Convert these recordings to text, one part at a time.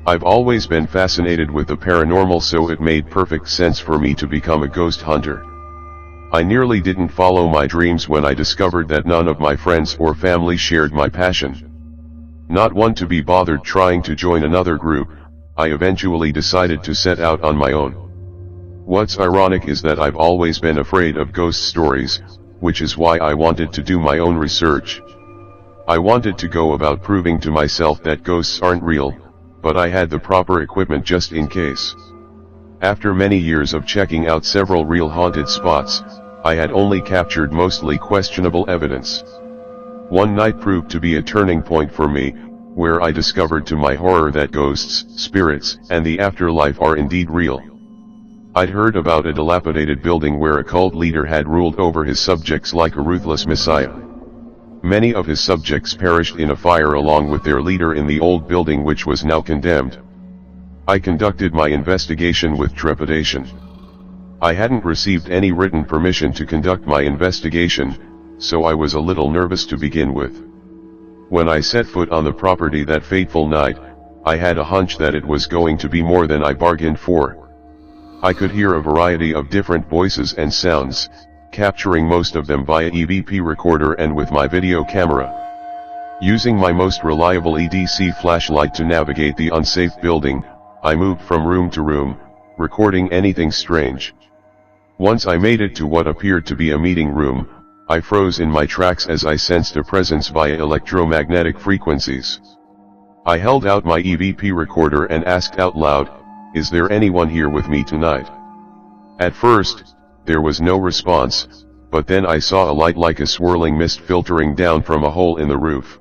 I've always been fascinated with the paranormal, so it made perfect sense for me to become a ghost hunter. I nearly didn't follow my dreams when I discovered that none of my friends or family shared my passion. Not one to be bothered trying to join another group, I eventually decided to set out on my own. What's ironic is that I've always been afraid of ghost stories, which is why I wanted to do my own research. I wanted to go about proving to myself that ghosts aren't real, but I had the proper equipment just in case. After many years of checking out several real haunted spots, I had only captured mostly questionable evidence. One night proved to be a turning point for me, where I discovered to my horror that ghosts, spirits, and the afterlife are indeed real. I'd heard about a dilapidated building where a cult leader had ruled over his subjects like a ruthless messiah. Many of his subjects perished in a fire along with their leader in the old building, which was now condemned. I conducted my investigation with trepidation. I hadn't received any written permission to conduct my investigation, so I was a little nervous to begin with. When I set foot on the property that fateful night, I had a hunch that it was going to be more than I bargained for. I could hear a variety of different voices and sounds, capturing most of them via EVP recorder and with my video camera. Using my most reliable EDC flashlight to navigate the unsafe building, I moved from room to room, recording anything strange. Once I made it to what appeared to be a meeting room, I froze in my tracks as I sensed a presence via electromagnetic frequencies. I held out my EVP recorder and asked out loud, "Is there anyone here with me tonight?" At first, there was no response, but then I saw a light like a swirling mist filtering down from a hole in the roof.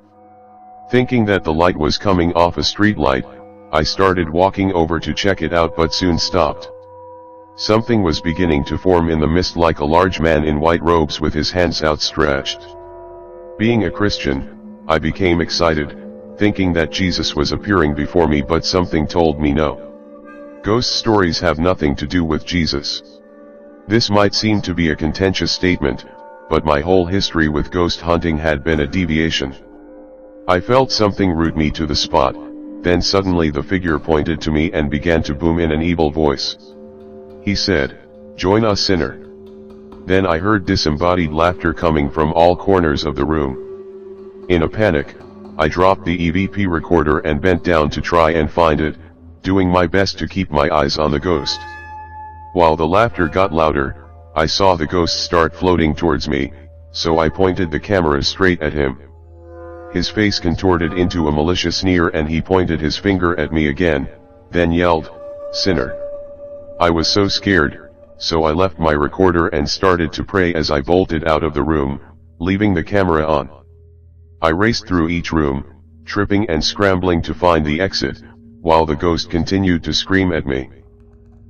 Thinking that the light was coming off a street light, I started walking over to check it out, but soon stopped. Something was beginning to form in the mist, like a large man in white robes with his hands outstretched. Being a Christian, I became excited, thinking that Jesus was appearing before me, but something told me no. Ghost stories have nothing to do with Jesus. This might seem to be a contentious statement, but my whole history with ghost hunting had been a deviation. I felt something root me to the spot, then suddenly the figure pointed to me and began to boom in an evil voice. He said, "Join us, sinner." Then I heard disembodied laughter coming from all corners of the room. In a panic, I dropped the EVP recorder and bent down to try and find it, doing my best to keep my eyes on the ghost. While the laughter got louder, I saw the ghost start floating towards me, so I pointed the camera straight at him. His face contorted into a malicious sneer and he pointed his finger at me again, then yelled, "Sinner." I was so scared, so I left my recorder and started to pray as I bolted out of the room, leaving the camera on. I raced through each room, tripping and scrambling to find the exit, while the ghost continued to scream at me.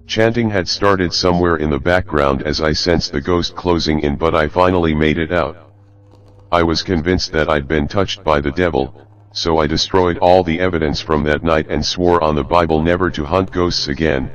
Chanting had started somewhere in the background as I sensed the ghost closing in, but I finally made it out. I was convinced that I'd been touched by the devil, so I destroyed all the evidence from that night and swore on the Bible never to hunt ghosts again.